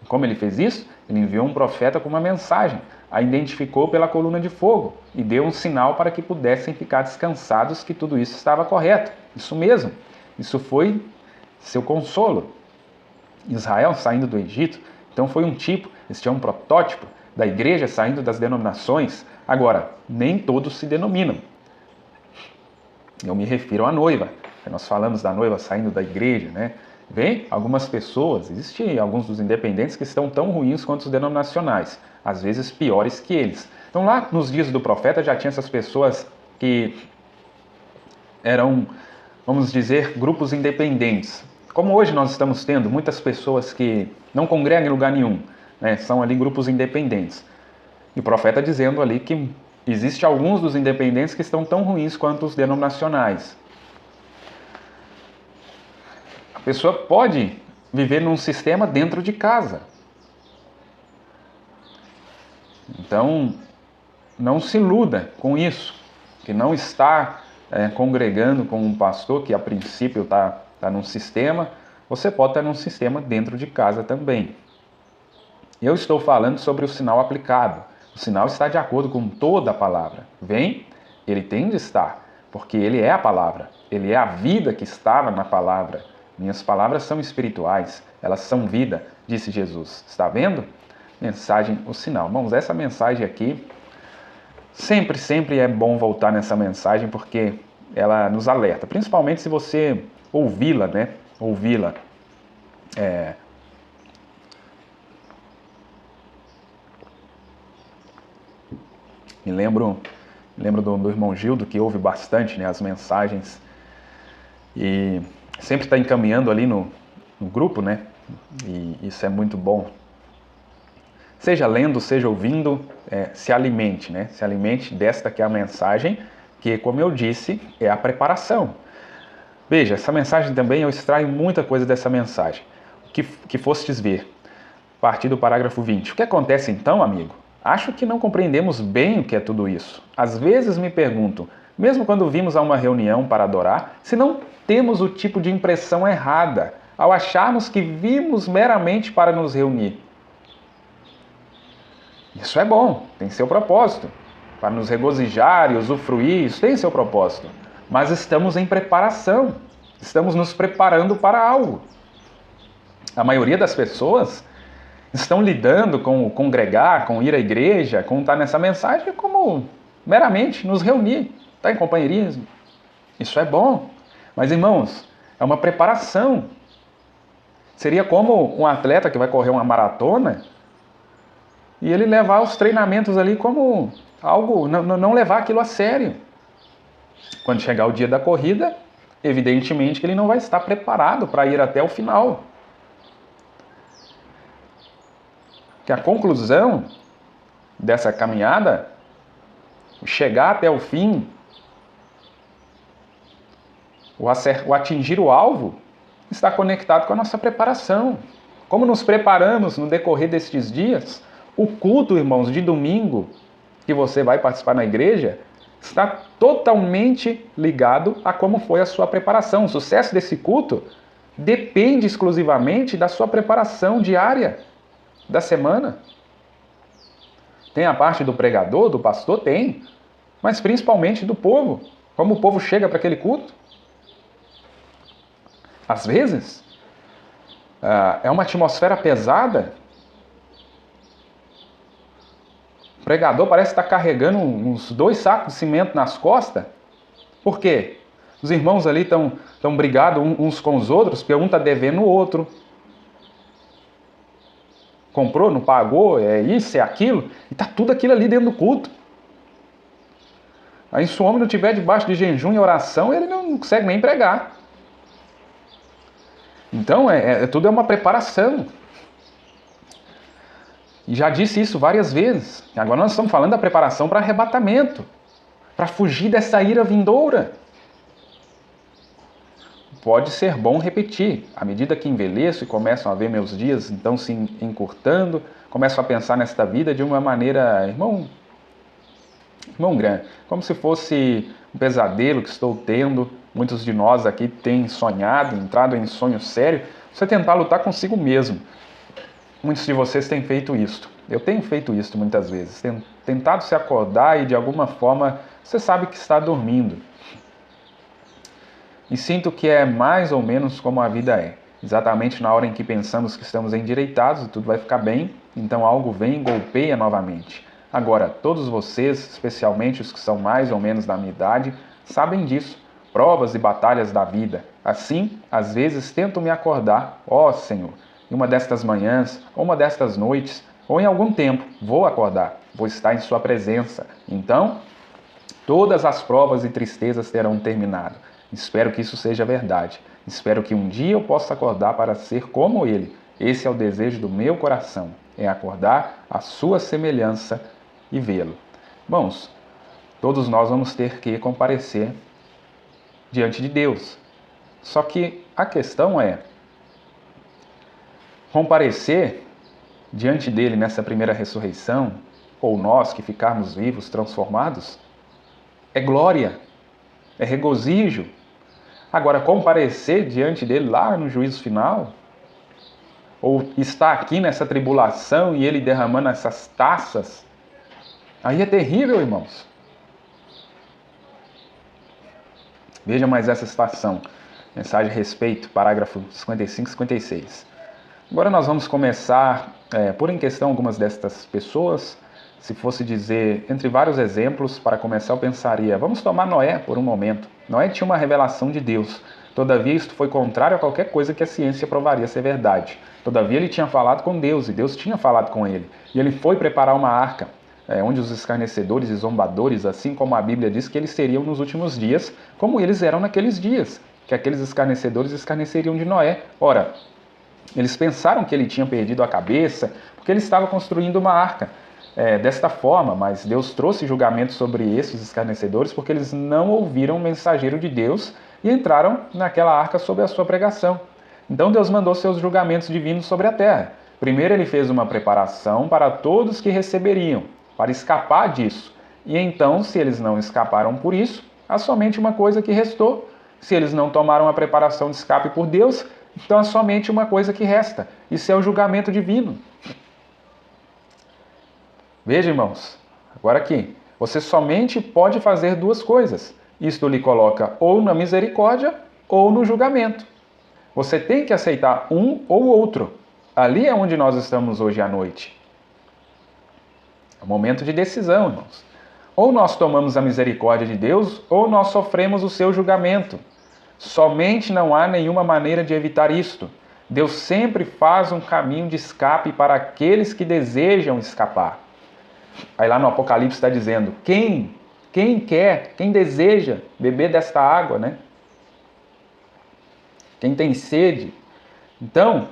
E como ele fez isso? Ele enviou um profeta com uma mensagem, a identificou pela coluna de fogo e deu um sinal para que pudessem ficar descansados que tudo isso estava correto. Isso mesmo, isso foi seu consolo. Israel saindo do Egito, então foi um tipo, este é um protótipo da igreja saindo das denominações. Agora, nem todos se denominam. Eu me refiro à noiva. Nós falamos da noiva saindo da igreja, né? Vem algumas pessoas, existem alguns dos independentes que estão tão ruins quanto os denominacionais, às vezes piores que eles. Então lá nos dias do profeta já tinha essas pessoas que eram, vamos dizer, grupos independentes. Como hoje nós estamos tendo muitas pessoas que não congregam em lugar nenhum, né? São ali grupos independentes. E o profeta dizendo ali que existe alguns dos independentes que estão tão ruins quanto os denominacionais. A pessoa pode viver num sistema dentro de casa. Então, não se iluda com isso, que não está congregando com um pastor que a princípio está num sistema, você pode estar num sistema dentro de casa também. Eu estou falando sobre o sinal aplicado. O sinal está de acordo com toda a palavra. Vem, ele tem de estar, porque ele é a palavra. Ele é a vida que estava na palavra. Minhas palavras são espirituais, elas são vida, disse Jesus. Está vendo? Mensagem, o sinal. Irmãos, essa mensagem aqui, sempre é bom voltar nessa mensagem, porque ela nos alerta. Principalmente se você ouvi-la, né? Ouvi-la. Me lembro do irmão Gildo, que ouve bastante, né, as mensagens e sempre está encaminhando ali no grupo, né? E isso é muito bom. seja lendo, seja ouvindo, se alimente, né? Se alimente desta que é a mensagem, que, como eu disse, é a preparação. Veja, essa mensagem também, eu extraio muita coisa dessa mensagem. Que fostes ver, a partir do parágrafo 20. O que acontece então, amigo? Acho que não compreendemos bem o que é tudo isso. Às vezes me pergunto, mesmo quando vimos a uma reunião para adorar, se não temos o tipo de impressão errada, ao acharmos que vimos meramente para nos reunir. Isso é bom, tem seu propósito. Para nos regozijar e usufruir, isso tem seu propósito. Mas estamos em preparação, estamos nos preparando para algo. A maioria das pessoas estão lidando com o congregar, com ir à igreja, com estar nessa mensagem como meramente nos reunir, estar em companheirismo. Isso é bom, mas irmãos, é uma preparação. Seria como um atleta que vai correr uma maratona e ele levar os treinamentos ali como algo, não levar aquilo a sério. Quando chegar o dia da corrida, evidentemente que ele não vai estar preparado para ir até o final. Que a conclusão dessa caminhada, chegar até o fim, o atingir o alvo, está conectado com a nossa preparação. Como nos preparamos no decorrer destes dias, o culto, irmãos, de domingo, que você vai participar na igreja, está totalmente ligado a como foi a sua preparação. O sucesso desse culto depende exclusivamente da sua preparação diária da semana. Tem a parte do pregador, do pastor? Tem. Mas principalmente do povo. Como o povo chega para aquele culto? Às vezes, é uma atmosfera pesada. O pregador parece estar carregando uns 2 sacos de cimento nas costas. Por quê? Os irmãos ali estão brigados uns com os outros, porque um está devendo o outro. Comprou, não pagou, é isso, é aquilo. E está tudo aquilo ali dentro do culto. Aí se o homem não estiver debaixo de jejum e oração, ele não consegue nem pregar. Então, tudo é uma preparação. E já disse isso várias vezes. Agora nós estamos falando da preparação para arrebatamento, para fugir dessa ira vindoura. Pode ser bom repetir. À medida que envelheço e começam a ver meus dias então se encurtando, começo a pensar nesta vida de uma maneira, irmão grande, como se fosse um pesadelo que estou tendo. Muitos de nós aqui têm sonhado, entrado em sonho sério. Você tentar lutar consigo mesmo. Muitos de vocês têm feito isto. Eu tenho feito isto muitas vezes. Tentado se acordar e de alguma forma você sabe que está dormindo. E sinto que é mais ou menos como a vida é. Exatamente na hora em que pensamos que estamos endireitados e tudo vai ficar bem, então algo vem e golpeia novamente. Agora, todos vocês, especialmente os que são mais ou menos da minha idade, sabem disso. Provas e batalhas da vida. Assim, às vezes tento me acordar, ó Senhor, em uma destas manhãs, ou uma destas noites, ou em algum tempo, vou acordar, vou estar em sua presença. Então, todas as provas e tristezas terão terminado. Espero que isso seja verdade. Espero que um dia eu possa acordar para ser como Ele. Esse é o desejo do meu coração, é acordar à sua semelhança e vê-lo. Irmãos, todos nós vamos ter que comparecer diante de Deus. Só que a questão é, comparecer diante dele nessa primeira ressurreição, ou nós que ficarmos vivos, transformados, é glória, é regozijo. Agora, comparecer diante dele lá no juízo final, ou estar aqui nessa tribulação e ele derramando essas taças, aí é terrível, irmãos. Veja mais essa citação, mensagem a respeito, parágrafo 55 e 56. Agora nós vamos começar, por em questão algumas destas pessoas. Se fosse dizer, entre vários exemplos, para começar eu pensaria, vamos tomar Noé por um momento. Noé tinha uma revelação de Deus. Todavia isto foi contrário a qualquer coisa que a ciência provaria ser verdade. Todavia ele tinha falado com Deus e Deus tinha falado com ele. E ele foi preparar uma arca, onde os escarnecedores e zombadores, assim como a Bíblia diz que eles seriam nos últimos dias, como eles eram naqueles dias, que aqueles escarnecedores escarneceriam de Noé. Ora, Eles pensaram que ele tinha perdido a cabeça, porque ele estava construindo uma arca desta forma, mas Deus trouxe julgamento sobre esses escarnecedores porque eles não ouviram o mensageiro de Deus e entraram naquela arca sob a sua pregação. Então Deus mandou seus julgamentos divinos sobre a terra. Primeiro ele fez uma preparação para todos que receberiam, para escapar disso. E então, se eles não escaparam por isso, há somente uma coisa que restou. Se eles não tomaram a preparação de escape por Deus, então há somente uma coisa que resta. Isso é o julgamento divino. Veja, irmãos, agora aqui, você somente pode fazer duas coisas. Isto lhe coloca ou na misericórdia ou no julgamento. Você tem que aceitar um ou outro. Ali é onde nós estamos hoje à noite. É um momento de decisão, irmãos. Ou nós tomamos a misericórdia de Deus, ou nós sofremos o seu julgamento. Somente não há nenhuma maneira de evitar isto. Deus sempre faz um caminho de escape para aqueles que desejam escapar. Aí lá no Apocalipse está dizendo, quem quer, quem deseja beber desta água, né? Quem tem sede. Então,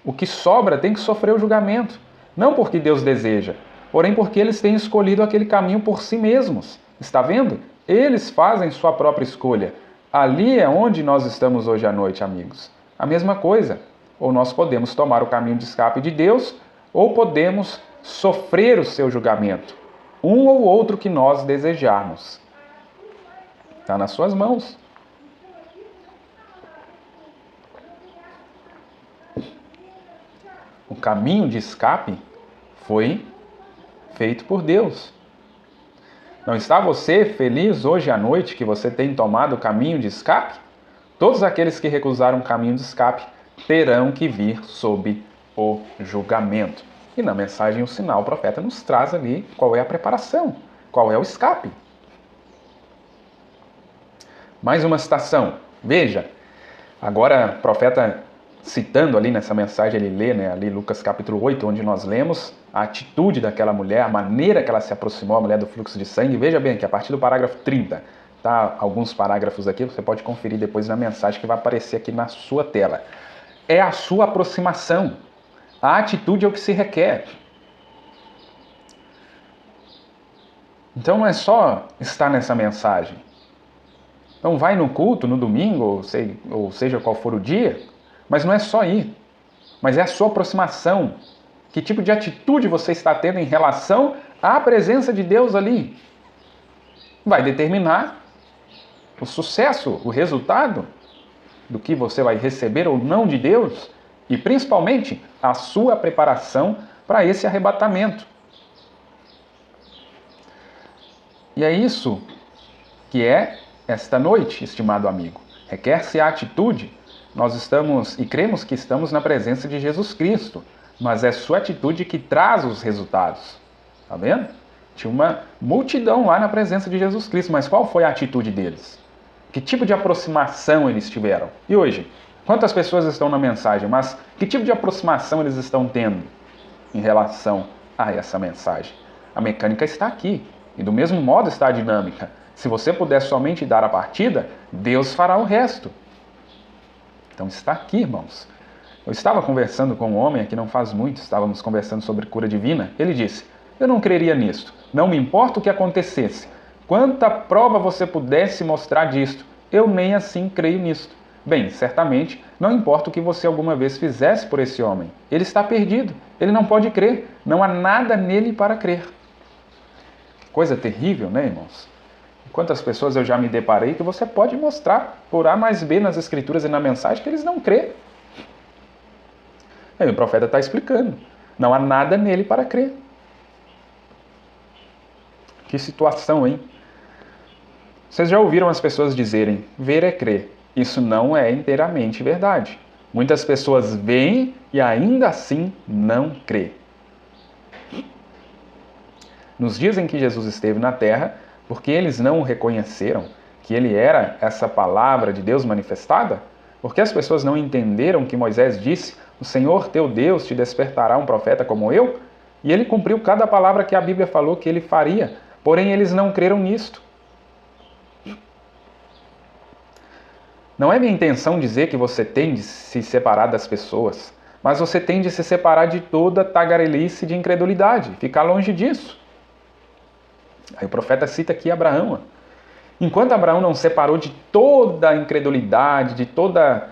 o que sobra tem que sofrer o julgamento. Não porque Deus deseja, porém porque eles têm escolhido aquele caminho por si mesmos. Está vendo? Eles fazem sua própria escolha. Ali é onde nós estamos hoje à noite, amigos. A mesma coisa. Ou nós podemos tomar o caminho de escape de Deus, ou podemos sofrer o seu julgamento. Um ou outro que nós desejarmos. Está nas suas mãos. O caminho de escape foi feito por Deus. Não está você feliz hoje à noite que você tem tomado o caminho de escape? Todos aqueles que recusaram o caminho de escape terão que vir sob o julgamento. E na mensagem o sinal, o profeta nos traz ali qual é a preparação, qual é o escape. Mais uma citação. Veja, agora o profeta citando ali nessa mensagem, ele lê, né, ali Lucas capítulo 8, onde nós lemos a atitude daquela mulher, a maneira que ela se aproximou, a mulher do fluxo de sangue. Veja bem que a partir do parágrafo 30, tá? Alguns parágrafos aqui, você pode conferir depois na mensagem que vai aparecer aqui na sua tela. É a sua aproximação. A atitude é o que se requer. Então não é só estar nessa mensagem. Então vai no culto, no domingo, ou seja qual for o dia, mas não é só ir. Mas é a sua aproximação. Que tipo de atitude você está tendo em relação à presença de Deus ali? Vai determinar o sucesso, o resultado do que você vai receber ou não de Deus e principalmente a sua preparação para esse arrebatamento. E é isso que é esta noite, estimado amigo. Requer-se a atitude. Nós estamos e cremos que estamos na presença de Jesus Cristo, mas é sua atitude que traz os resultados. Tá vendo? Tinha uma multidão lá na presença de Jesus Cristo, mas qual foi a atitude deles? Que tipo de aproximação eles tiveram? E hoje, quantas pessoas estão na mensagem, mas que tipo de aproximação eles estão tendo em relação a essa mensagem? A mecânica está aqui, e do mesmo modo está a dinâmica. Se você puder somente dar a partida, Deus fará o resto. Então está aqui, irmãos. Eu estava conversando com um homem aqui não faz muito, estávamos conversando sobre cura divina. Ele disse, eu não creria nisto, não me importa o que acontecesse. Quanta prova você pudesse mostrar disto, eu nem assim creio nisto. Bem, certamente, não importa o que você alguma vez fizesse por esse homem. Ele está perdido, ele não pode crer, não há nada nele para crer. Coisa terrível, né, irmãos? Quantas pessoas eu já me deparei que você pode mostrar por A mais B nas escrituras e na mensagem que eles não crêem. Aí o profeta está explicando. Não há nada nele para crer. Que situação, hein? Vocês já ouviram as pessoas dizerem, ver é crer. Isso não é inteiramente verdade. Muitas pessoas veem e ainda assim não crê. Nos dias em que Jesus esteve na terra, porque eles não o reconheceram, que ele era essa palavra de Deus manifestada? Porque as pessoas não entenderam que Moisés disse, o Senhor teu Deus te despertará um profeta como eu? E ele cumpriu cada palavra que a Bíblia falou que ele faria, porém eles não creram nisto. Não é minha intenção dizer que você tem de se separar das pessoas, mas você tem de se separar de toda tagarelice de incredulidade, ficar longe disso. Aí o profeta cita aqui Abraão. Enquanto Abraão não separou de toda a incredulidade, de toda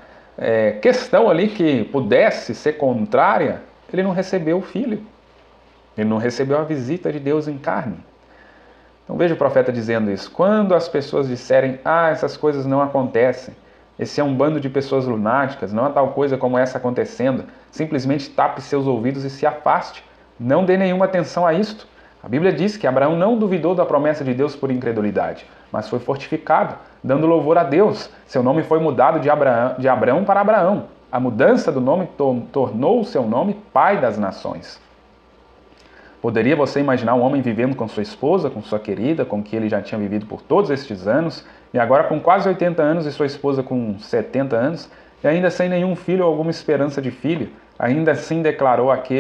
questão ali que pudesse ser contrária, ele não recebeu o filho. Ele não recebeu a visita de Deus em carne. Então veja o profeta dizendo isso. Quando as pessoas disserem, essas coisas não acontecem, esse é um bando de pessoas lunáticas, não há tal coisa como essa acontecendo, simplesmente tape seus ouvidos e se afaste. Não dê nenhuma atenção a isto. A Bíblia diz que Abraão não duvidou da promessa de Deus por incredulidade, mas foi fortificado, dando louvor a Deus. Seu nome foi mudado de Abrão para Abraão. A mudança do nome tornou o seu nome Pai das Nações. Poderia você imaginar um homem vivendo com sua esposa, com sua querida, com que ele já tinha vivido por todos estes anos, e agora com quase 80 anos e sua esposa com 70 anos, e ainda sem nenhum filho ou alguma esperança de filho, ainda assim declarou que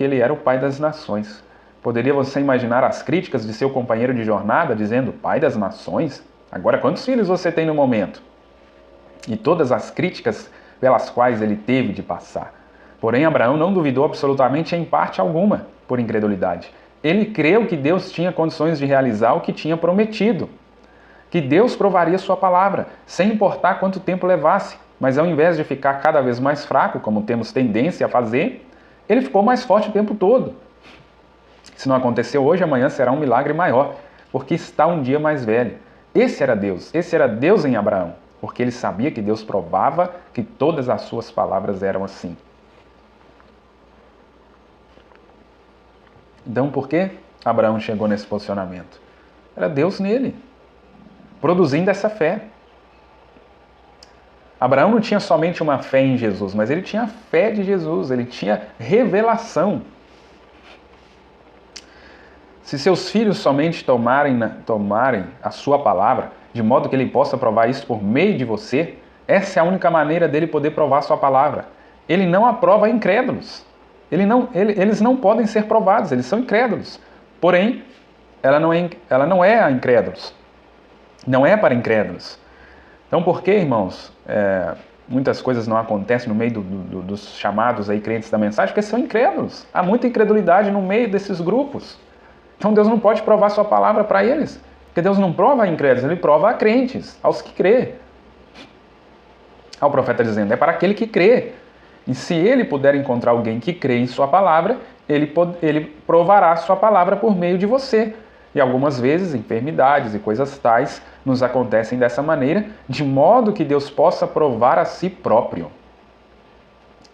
ele era o Pai das Nações. Poderia você imaginar as críticas de seu companheiro de jornada, dizendo, Pai das Nações? Agora quantos filhos você tem no momento? E todas as críticas pelas quais ele teve de passar. Porém, Abraão não duvidou absolutamente em parte alguma, por incredulidade. Ele creu que Deus tinha condições de realizar o que tinha prometido. Que Deus provaria sua palavra, sem importar quanto tempo levasse. Mas ao invés de ficar cada vez mais fraco, como temos tendência a fazer, ele ficou mais forte o tempo todo. Se não aconteceu hoje, amanhã será um milagre maior, porque está um dia mais velho. Esse era Deus em Abraão, porque ele sabia que Deus provava que todas as suas palavras eram assim. Então, por que Abraão chegou nesse posicionamento? Era Deus nele, produzindo essa fé. Abraão não tinha somente uma fé em Jesus, mas ele tinha a fé de Jesus, ele tinha revelação. Se seus filhos somente tomarem a sua palavra, de modo que ele possa provar isso por meio de você, essa é a única maneira dele poder provar a sua palavra. Ele não aprova incrédulos. Eles não podem ser provados, eles são incrédulos. Porém, ela não é a incrédulos. Não é para incrédulos. Então, por que, irmãos, muitas coisas não acontecem no meio dos chamados aí crentes da mensagem? Porque são incrédulos. Há muita incredulidade no meio desses grupos. Então, Deus não pode provar sua palavra para eles. Porque Deus não prova a incrédulos, Ele prova a crentes, aos que crê. O profeta dizendo, é para aquele que crê. E se ele puder encontrar alguém que crê em sua palavra, ele provará sua palavra por meio de você. E algumas vezes, enfermidades e coisas tais nos acontecem dessa maneira, de modo que Deus possa provar a si próprio.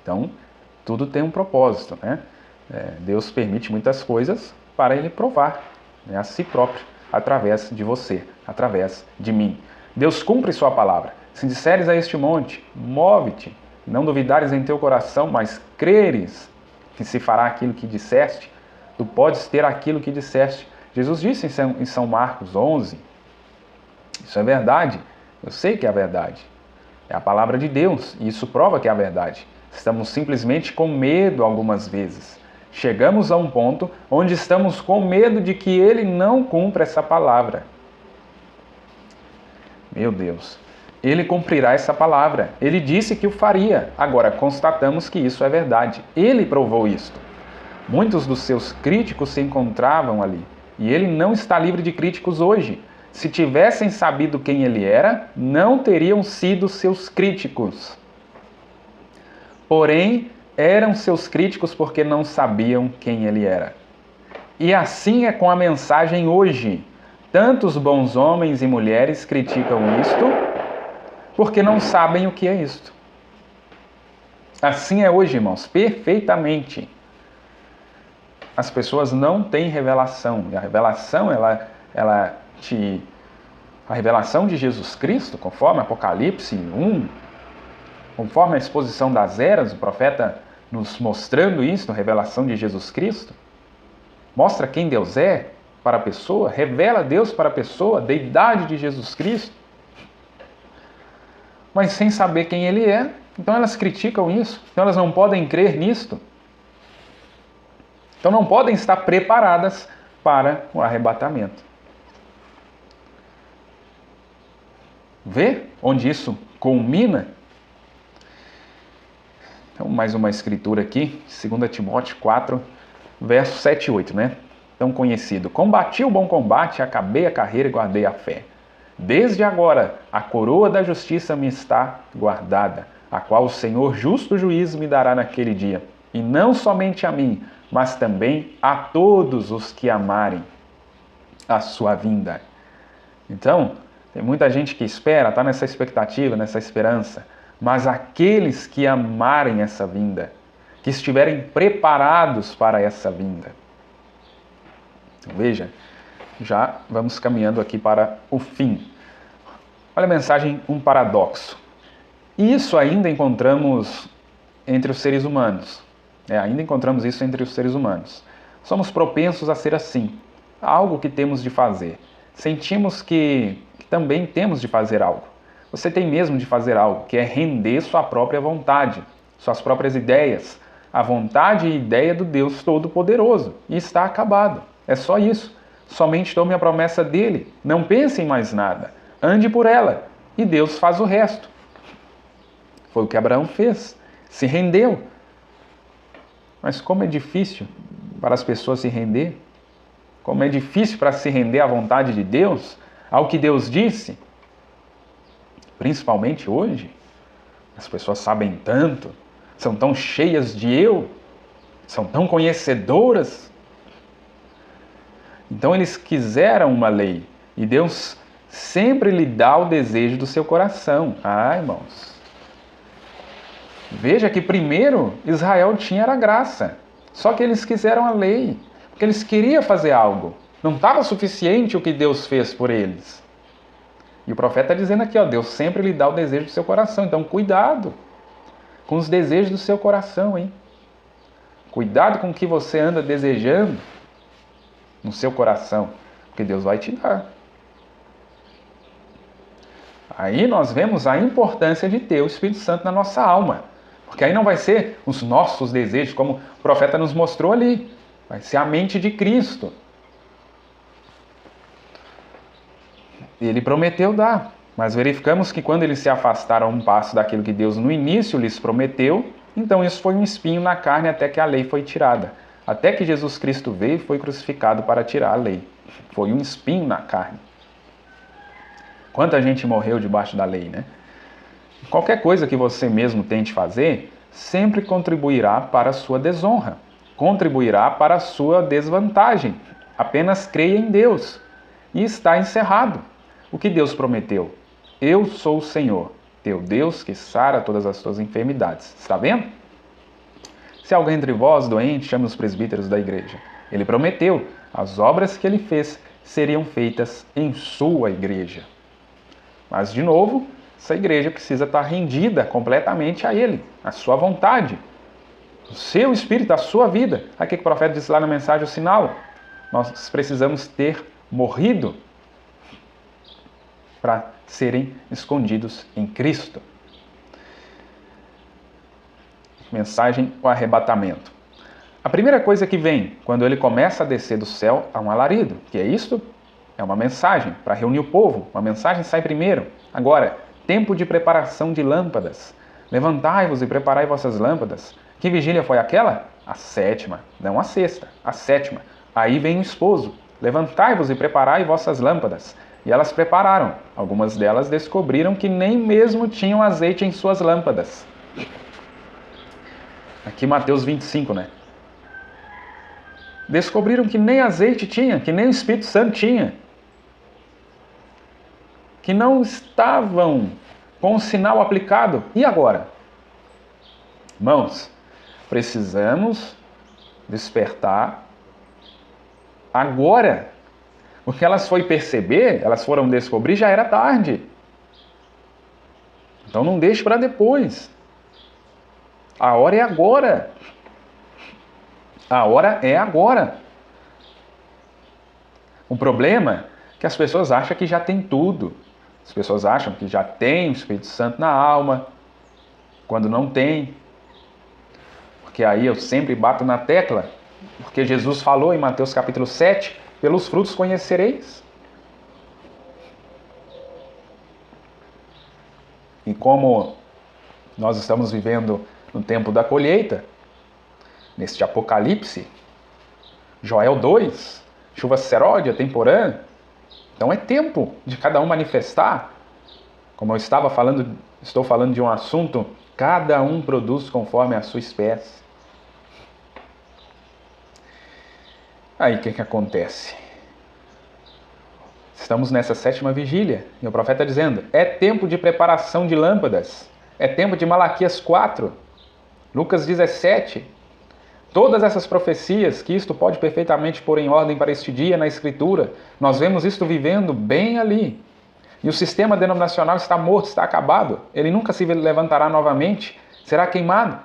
Então, tudo tem um propósito, né? Deus permite muitas coisas para Ele provar, né, a si próprio, através de você, através de mim. Deus cumpre sua palavra. Se disseres a este monte, move-te, não duvidares em teu coração, mas creres que se fará aquilo que disseste, tu podes ter aquilo que disseste. Jesus disse em São Marcos 11, isso é verdade, eu sei que é a verdade, é a palavra de Deus, e isso prova que é a verdade. Estamos simplesmente com medo algumas vezes. Chegamos a um ponto onde estamos com medo de que Ele não cumpra essa palavra. Meu Deus, Ele cumprirá essa palavra. Ele disse que o faria. Agora, constatamos que isso é verdade. Ele provou isto. Muitos dos seus críticos se encontravam ali. E Ele não está livre de críticos hoje. Se tivessem sabido quem Ele era, não teriam sido seus críticos. Porém, eram seus críticos porque não sabiam quem Ele era. E assim é com a mensagem hoje. Tantos bons homens e mulheres criticam isto porque não sabem o que é isto. Assim é hoje, irmãos, perfeitamente. As pessoas não têm revelação. E a revelação, a revelação de Jesus Cristo, conforme Apocalipse 1, conforme a exposição das eras, o profeta nos mostrando isso, a revelação de Jesus Cristo, mostra quem Deus é para a pessoa, revela Deus para a pessoa, a deidade de Jesus Cristo, mas sem saber quem Ele é. Então elas criticam isso, então elas não podem crer nisto. Então não podem estar preparadas para o arrebatamento. Vê onde isso culmina? Então, mais uma escritura aqui, 2 Timóteo 4, versos 7 e 8, né? Tão conhecido. Combati o bom combate, acabei a carreira e guardei a fé. Desde agora, a coroa da justiça me está guardada, a qual o Senhor justo juiz me dará naquele dia. E não somente a mim, mas também a todos os que amarem a sua vinda. Então, tem muita gente que espera, está nessa expectativa, nessa esperança, mas aqueles que amarem essa vinda, que estiverem preparados para essa vinda. Então, veja, já vamos caminhando aqui para o fim. Olha a mensagem, um paradoxo. Isso ainda encontramos entre os seres humanos. Ainda encontramos isso entre os seres humanos. Somos propensos a ser assim. Algo que temos de fazer. Sentimos que também temos de fazer algo. Você tem mesmo de fazer algo, que é render sua própria vontade, suas próprias ideias, a vontade e ideia do Deus Todo-Poderoso. E está acabado. É só isso. Somente tome a promessa dele. Não pense em mais nada. Ande por ela. E Deus faz o resto. Foi o que Abraão fez. Se rendeu. Mas como é difícil para as pessoas se render. Como é difícil para se render à vontade de Deus, ao que Deus disse. Principalmente hoje. As pessoas sabem tanto, são tão cheias de eu, são tão conhecedoras. Então eles quiseram uma lei e Deus sempre lhe dá o desejo do seu coração. Irmãos, veja que primeiro Israel tinha a graça, só que eles quiseram a lei, porque eles queriam fazer algo. Não estava suficiente o que Deus fez por eles. E o profeta está dizendo aqui, Deus sempre lhe dá o desejo do seu coração. Então, cuidado com os desejos do seu coração, hein? Cuidado com o que você anda desejando no seu coração, porque Deus vai te dar. Aí nós vemos a importância de ter o Espírito Santo na nossa alma. Porque aí não vai ser os nossos desejos, como o profeta nos mostrou ali. Vai ser a mente de Cristo. Ele prometeu dar, mas verificamos que quando eles se afastaram um passo daquilo que Deus no início lhes prometeu, então isso foi um espinho na carne até que a lei foi tirada. Até que Jesus Cristo veio e foi crucificado para tirar a lei. Foi um espinho na carne. Quanta gente morreu debaixo da lei, né? Qualquer coisa que você mesmo tente fazer, sempre contribuirá para a sua desonra. Contribuirá para a sua desvantagem. Apenas creia em Deus. E está encerrado. O que Deus prometeu? Eu sou o Senhor, teu Deus, que sara todas as tuas enfermidades. Está vendo? Se alguém entre vós doente, chame os presbíteros da igreja. Ele prometeu, as obras que ele fez seriam feitas em sua igreja. Mas, de novo, essa igreja precisa estar rendida completamente a ele, à sua vontade, o seu espírito, a sua vida. Aqui que o profeta disse lá na mensagem, o sinal. Nós precisamos ter morrido para serem escondidos em Cristo. Mensagem, o arrebatamento. A primeira coisa que vem quando ele começa a descer do céu é um alarido. Que é isto? É uma mensagem para reunir o povo. Uma mensagem sai primeiro. Agora, tempo de preparação de lâmpadas. Levantai-vos e preparai vossas lâmpadas. Que vigília foi aquela? A sétima, não a sexta, a sétima. Aí vem o esposo. Levantai-vos e preparai vossas lâmpadas. E elas prepararam. Algumas delas descobriram que nem mesmo tinham azeite em suas lâmpadas. Aqui Mateus 25, né? Descobriram que nem azeite tinha, que nem o Espírito Santo tinha. Que não estavam com o sinal aplicado. E agora? Irmãos, precisamos despertar agora. O que elas foram descobrir, já era tarde. Então não deixe para depois. A hora é agora. A hora é agora. O problema é que as pessoas acham que já tem tudo. As pessoas acham que já tem o Espírito Santo na alma, quando não tem. Porque aí eu sempre bato na tecla, porque Jesus falou em Mateus capítulo 7, pelos frutos conhecereis. E como nós estamos vivendo no tempo da colheita, neste Apocalipse, Joel 2, chuva seródia, temporã. Então é tempo de cada um manifestar. Como eu estou falando de um assunto, cada um produz conforme a sua espécie. Aí o que acontece? Estamos nessa 7ª vigília e o profeta está dizendo, é tempo de preparação de lâmpadas, é tempo de Malaquias 4, Lucas 17, todas essas profecias que isto pode perfeitamente pôr em ordem para este dia na Escritura, nós vemos isto vivendo bem ali. E o sistema denominacional está morto, está acabado, ele nunca se levantará novamente, será queimado.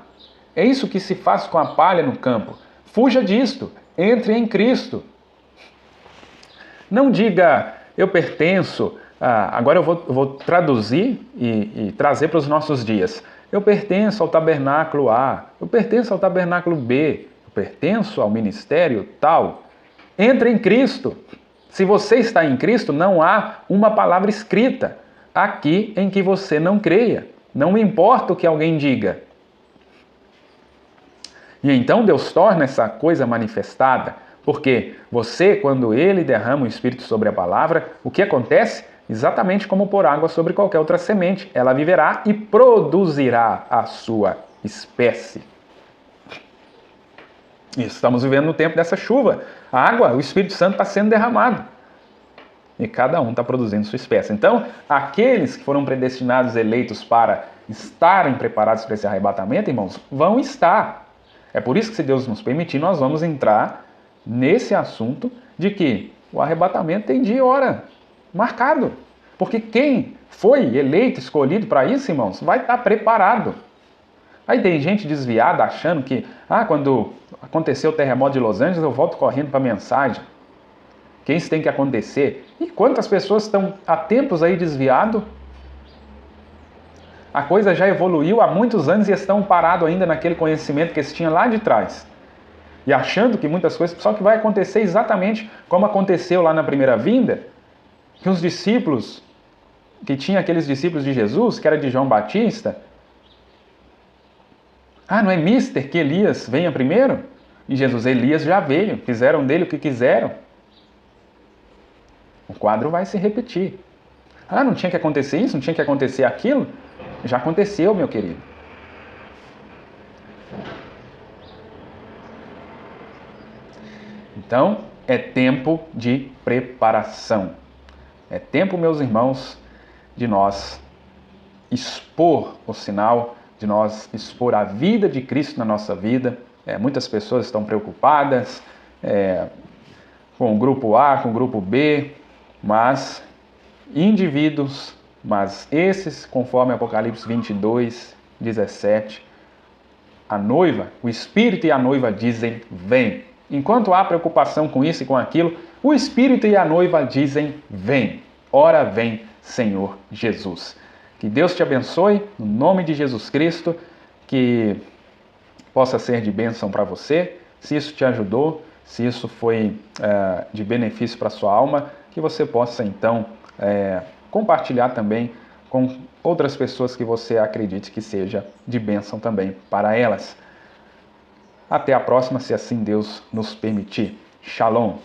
É isso que se faz com a palha no campo. Fuja disto, entre em Cristo. Não diga, eu pertenço, agora eu vou traduzir e trazer para os nossos dias. Eu pertenço ao tabernáculo A, eu pertenço ao tabernáculo B, eu pertenço ao ministério tal. Entre em Cristo. Se você está em Cristo, não há uma palavra escrita aqui em que você não creia. Não importa o que alguém diga. E então Deus torna essa coisa manifestada, porque você, quando Ele derrama o Espírito sobre a palavra, o que acontece? Exatamente como pôr água sobre qualquer outra semente. Ela viverá e produzirá a sua espécie. E estamos vivendo no tempo dessa chuva. A água, o Espírito Santo está sendo derramado. E cada um está produzindo sua espécie. Então, aqueles que foram predestinados, eleitos para estarem preparados para esse arrebatamento, irmãos, vão estar. É por isso que, se Deus nos permitir, nós vamos entrar nesse assunto de que o arrebatamento tem dia e hora marcado. Porque quem foi eleito, escolhido para isso, irmãos, vai estar preparado. Aí tem gente desviada achando que, quando aconteceu o terremoto de Los Angeles, eu volto correndo para a mensagem. Que isso tem que acontecer. E quantas pessoas estão há tempos aí desviado? A coisa já evoluiu há muitos anos e estão parados ainda naquele conhecimento que eles tinham lá de trás. E achando que muitas coisas, só que vai acontecer exatamente como aconteceu lá na primeira vinda, que os discípulos, que tinha aqueles discípulos de Jesus, que era de João Batista, não é mister que Elias venha primeiro? E Jesus, Elias já veio, fizeram dele o que quiseram. O quadro vai se repetir. Não tinha que acontecer isso, não tinha que acontecer aquilo? Já aconteceu, meu querido. Então, é tempo de preparação. É tempo, meus irmãos, de nós expor o sinal, de nós expor a vida de Cristo na nossa vida. Muitas pessoas estão preocupadas com o grupo A, com o grupo B, mas indivíduos, mas esses, conforme Apocalipse 22, 17, a noiva, o Espírito e a noiva dizem, vem. Enquanto há preocupação com isso e com aquilo, o Espírito e a noiva dizem, vem. Ora vem, Senhor Jesus. Que Deus te abençoe, no nome de Jesus Cristo, que possa ser de bênção para você. Se isso te ajudou, se isso foi de benefício para a sua alma, que você possa então compartilhar também com outras pessoas que você acredite que seja de bênção também para elas. Até a próxima, se assim Deus nos permitir. Shalom!